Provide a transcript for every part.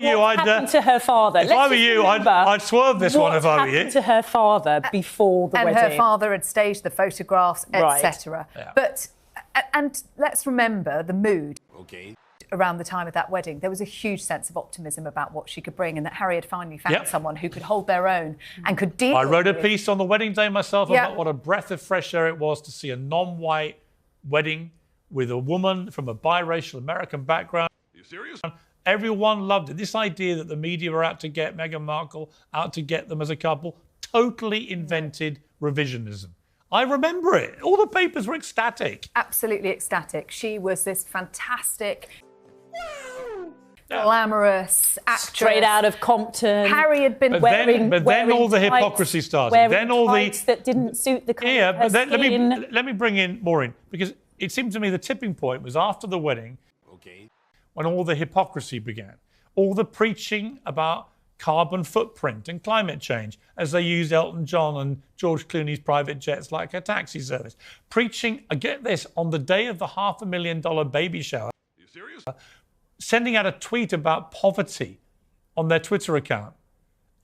What happened to her father? If I were you, I'd swerve this one if I were you. What happened to her father before the wedding? And her father had staged the photographs, etc. Yeah. But, and let's remember the mood. Around the time of that wedding, there was a huge sense of optimism about what she could bring, and that Harry had finally found someone who could hold their own and could deal with... I wrote a piece on the wedding day myself about what a breath of fresh air it was to see a non-white wedding with a woman from a biracial American background. Are you serious? Everyone loved it. This idea that the media were out to get Meghan Markle, out to get them as a couple, totally invented revisionism. I remember it. All the papers were ecstatic. Absolutely ecstatic. She was this fantastic... glamorous actress. Straight out of Compton. Harry had been But then all the hypocrisy started. Then all the that didn't suit the colour of her but skin. let me bring in Maureen, because it seemed to me the tipping point was after the wedding, when all the hypocrisy began, all the preaching about carbon footprint and climate change, as they used Elton John and George Clooney's private jets like a taxi service, preaching, get this, on the day of the $500,000 baby shower. Are you serious? Sending out a tweet about poverty on their Twitter account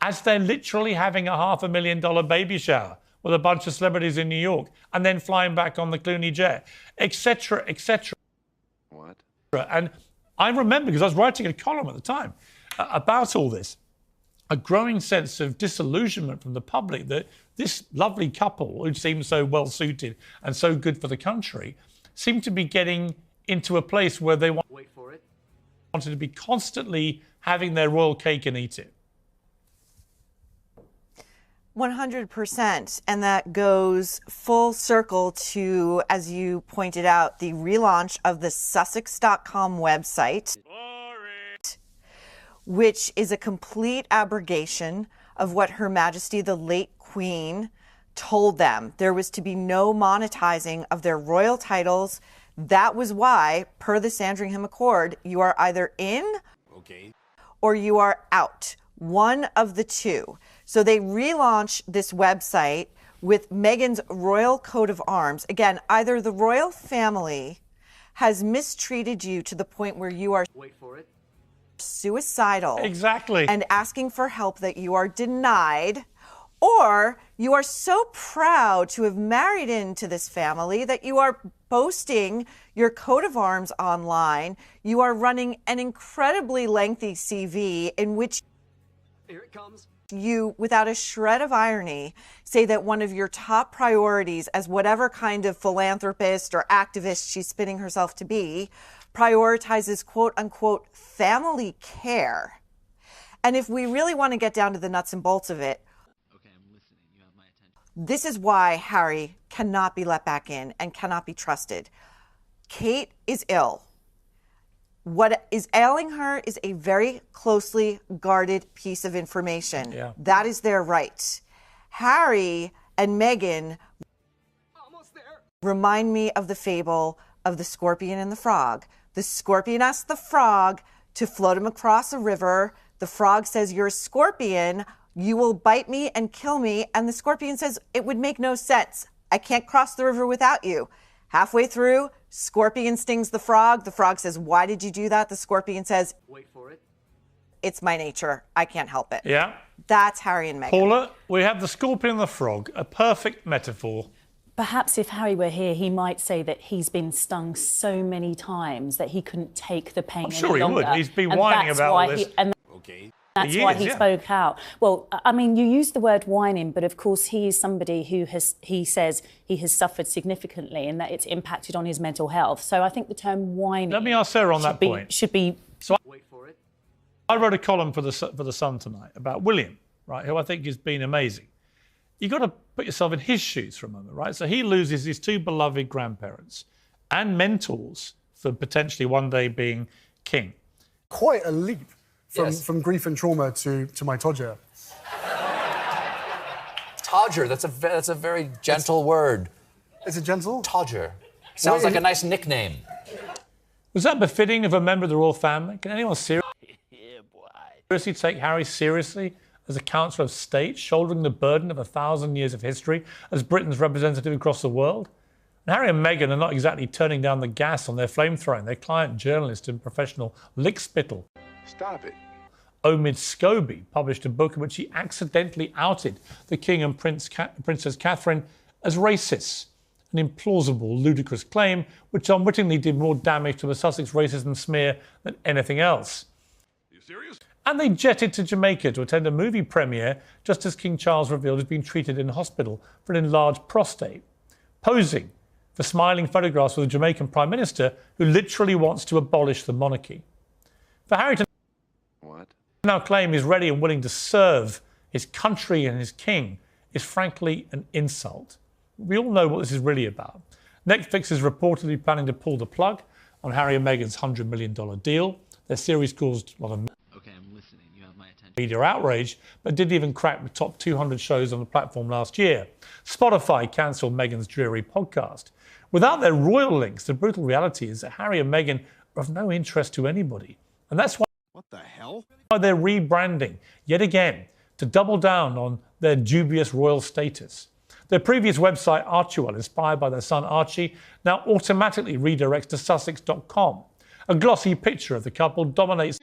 as they're literally having a $500,000 baby shower with a bunch of celebrities in New York and then flying back on the Clooney jet, etc., etc. What? And I remember, because I was writing a column at the time about all this, a growing sense of disillusionment from the public that this lovely couple, who seemed so well-suited and so good for the country, seemed to be getting into a place where they wanted to be constantly having their royal cake and eat it. 100%. And that goes full circle to, as you pointed out, the relaunch of the Sussex.com website, which is a complete abrogation of what Her Majesty the late Queen told them. There was to be no monetizing of their royal titles. That was why, per the Sandringham Accord, you are either in or you are out. One of the two. So they relaunched this website with Meghan's royal coat of arms. Again, either the royal family has mistreated you to the point where you are suicidal and asking for help that you are denied, or you are so proud to have married into this family that you are posting your coat of arms online. You are running an incredibly lengthy CV in which here it comes. You, without a shred of irony, say that one of your top priorities as whatever kind of philanthropist or activist she's spinning herself to be, prioritizes quote unquote family care. And if we really want to get down to the nuts and bolts of it, okay, I'm listening. You have my attention. This is why Harry cannot be let back in and cannot be trusted. Kate is ill. What is ailing her is a very closely guarded piece of information. Yeah. That is their right. Harry and Meghan remind me of the fable of the scorpion and the frog. The scorpion asks the frog to float him across a river. The frog says, "You're a scorpion. You will bite me and kill me." And the scorpion says, "It would make no sense. I can't cross the river without you." Halfway through, scorpion stings the frog. The frog says, "Why did you do that?" The scorpion says, "Wait for it. It's my nature. I can't help it." Yeah. That's Harry and Meghan. Paula, we have the scorpion and the frog, a perfect metaphor. Perhaps if Harry were here, he might say that he's been stung so many times that he couldn't take the pain I'm sure any longer. He would. He's been whining about all this. That's why he spoke out. Well, I mean, you use the word whining, but of course he is somebody who he says he has suffered significantly and that it's impacted on his mental health. So I think the term whining... Let me ask Sarah on that point. Should be... So wait for it. I wrote a column for the Sun tonight about William, right, who I think has been amazing. You've got to put yourself in his shoes for a moment, right? So he loses his two beloved grandparents and mentors for potentially one day being king. Quite a leap. From grief and trauma to my Todger. Todger, that's a very gentle word. Is it gentle? Todger. Sounds like a nice nickname. Was that befitting of a member of the royal family? Can anyone seriously take Harry seriously as a counsellor of state, shouldering the burden of 1,000 years of history as Britain's representative across the world? And Harry and Meghan are not exactly turning down the gas on their flamethrowing, their client journalist and professional lickspittle. Stop it. Omid Scobie published a book in which he accidentally outed the King and Princess Catherine as racists. An implausible, ludicrous claim which unwittingly did more damage to the Sussex racism smear than anything else. Are you serious? And they jetted to Jamaica to attend a movie premiere just as King Charles revealed he'd been treated in hospital for an enlarged prostate, posing for smiling photographs with a Jamaican Prime Minister who literally wants to abolish the monarchy. For Harry to now claim he's ready and willing to serve his country and his king is frankly an insult. We all know what this is really about. Netflix is reportedly planning to pull the plug on Harry and Meghan's $100 million deal. Their series caused a lot of media outrage, but didn't even crack the top 200 shows on the platform last year. Spotify cancelled Meghan's dreary podcast. Without their royal links, the brutal reality is that Harry and Meghan are of no interest to anybody. And that's why they're rebranding, yet again, to double down on their dubious royal status. Their previous website, Archewell, inspired by their son Archie, now automatically redirects to sussex.com. A glossy picture of the couple dominates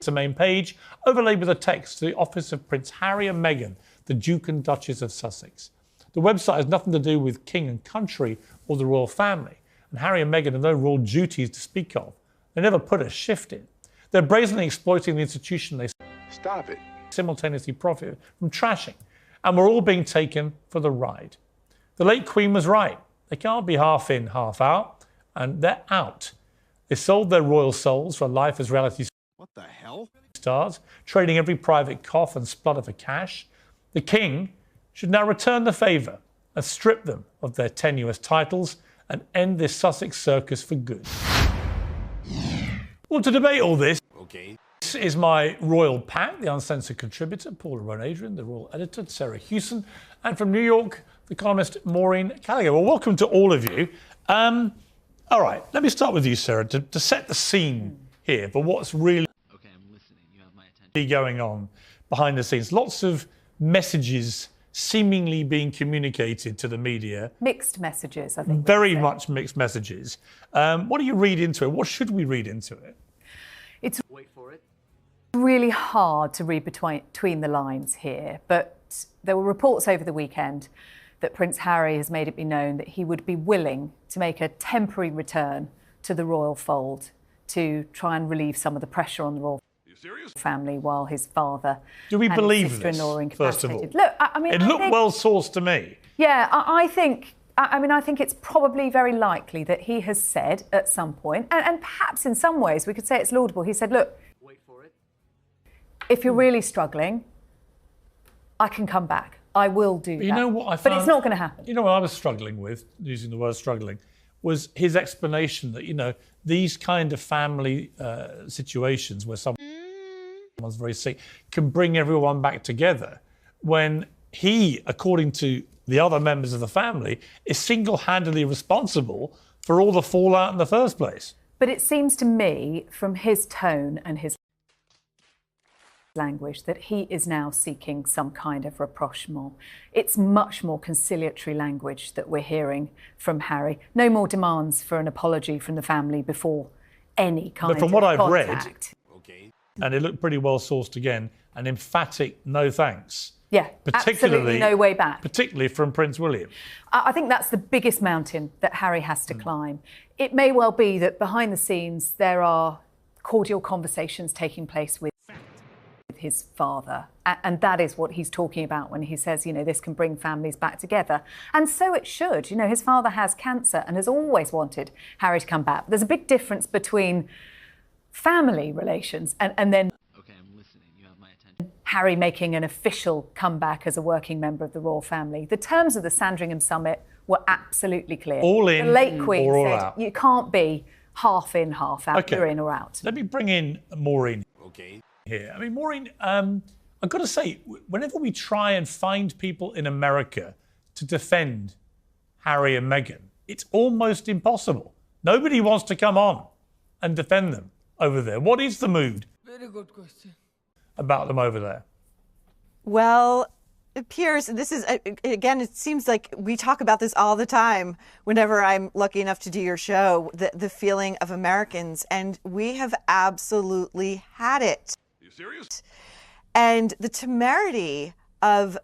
the main page, overlaid with a text to the office of Prince Harry and Meghan, the Duke and Duchess of Sussex. The website has nothing to do with king and country or the royal family, and Harry and Meghan have no royal duties to speak of. They never put a shift in. They're brazenly exploiting the institution they simultaneously profit from trashing, and we're all being taken for the ride. The late Queen was right. They can't be half in, half out, and they're out. They sold their royal souls for life as reality stars, trading every private cough and splutter for cash. The King should now return the favour and strip them of their tenuous titles and end this Sussex circus for good. Well, to debate all this, this is my royal pack, the uncensored contributor, Paula Rowan-Adrian, the royal editor, Sarah Hewson, and from New York, the columnist Maureen Gallagher. Well, welcome to all of you. All right, let me start with you, Sarah, to set the scene here for what's really going on behind the scenes. Lots of messages seemingly being communicated to the media. Mixed messages, I think. Very much mixed messages. What do you read into it? What should we read into it? It's really hard to read between the lines here, but there were reports over the weekend that Prince Harry has made it be known that he would be willing to make a temporary return to the royal fold to try and relieve some of the pressure on the royal family while his father do we and believe his sister-in-law are this, first of all? Look, I mean, it looked well sourced to me. Yeah, I think it's probably very likely that he has said at some point, and perhaps in some ways we could say it's laudable. He said, look, wait for it. If you're really struggling, I can come back. I will do that. You know what I found? But it's not going to happen. You know what I was struggling with, using the word struggling, was his explanation that, you know, these kind of family situations where someone's very sick can bring everyone back together when he, according to the other members of the family, is single-handedly responsible for all the fallout in the first place. But it seems to me, from his tone and his language, that he is now seeking some kind of rapprochement. It's much more conciliatory language that we're hearing from Harry. No more demands for an apology from the family before any kind of contact. But from what I've read, and it looked pretty well sourced again, an emphatic no thanks. Yeah, absolutely no way back. Particularly from Prince William. I think that's the biggest mountain that Harry has to climb. It may well be that behind the scenes there are cordial conversations taking place with his father. And that is what he's talking about when he says, you know, this can bring families back together. And so it should. You know, his father has cancer and has always wanted Harry to come back. There's a big difference between family relations and then Harry making an official comeback as a working member of the royal family. The terms of the Sandringham summit were absolutely clear. All in, the late Queen or all said, out. You can't be half in, half out. Okay. You're in or out. Let me bring in Maureen here. I mean, Maureen, I've got to say, whenever we try and find people in America to defend Harry and Meghan, it's almost impossible. Nobody wants to come on and defend them over there. What is the mood? Very good question. About them over there? Well, Piers, this is, again, it seems like we talk about this all the time whenever I'm lucky enough to do your show, the feeling of Americans, and we have absolutely had it. You serious? And the temerity of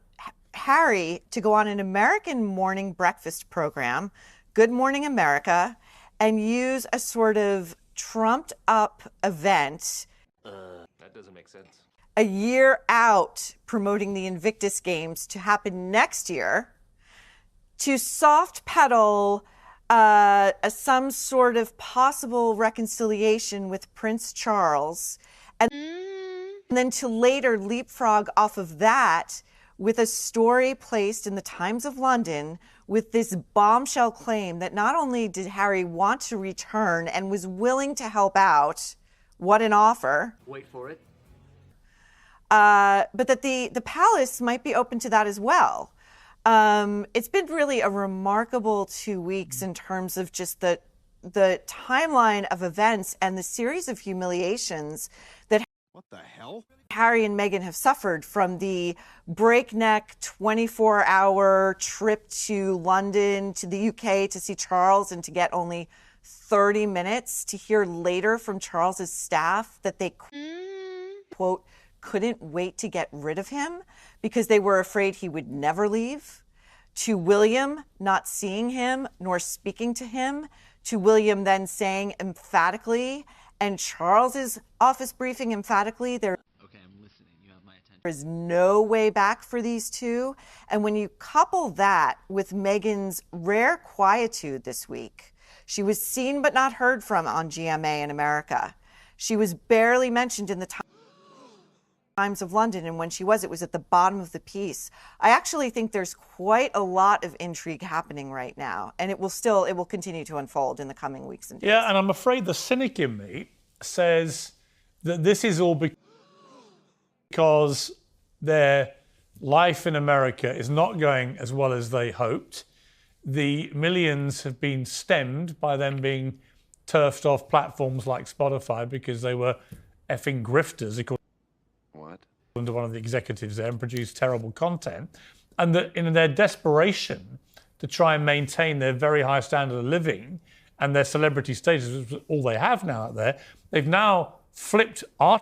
Harry to go on an American morning breakfast program, Good Morning America, and use a sort of trumped up event. That doesn't make sense. A year out promoting the Invictus Games to happen next year, to soft pedal some sort of possible reconciliation with Prince Charles, and then to later leapfrog off of that with a story placed in the Times of London with this bombshell claim that not only did Harry want to return and was willing to help out, what an offer. Wait for it. But that the palace might be open to that as well. It's been really a remarkable 2 weeks in terms of just the timeline of events and the series of humiliations that What the hell? Harry and Meghan have suffered, from the breakneck 24-hour trip to London, to the UK to see Charles and to get only 30 minutes, to hear later from Charles's staff that they, quote, couldn't wait to get rid of him because they were afraid he would never leave, to William not seeing him nor speaking to him, to William then saying emphatically, and Charles's office briefing emphatically, there is no way back for these two. And when you couple that with Meghan's rare quietude this week, she was seen but not heard from on GMA in America. She was barely mentioned in the Times of London, and when she was, it was at the bottom of the piece. I actually think there's quite a lot of intrigue happening right now, and it will continue to unfold in the coming weeks and days. Yeah, and I'm afraid the cynic in me says that this is all because their life in America is not going as well as they hoped. The millions have been stemmed by them being turfed off platforms like Spotify because they were effing grifters, according to one of the executives there, and produced terrible content. And that in their desperation to try and maintain their very high standard of living and their celebrity status, which is all they have now out there, they've now flipped art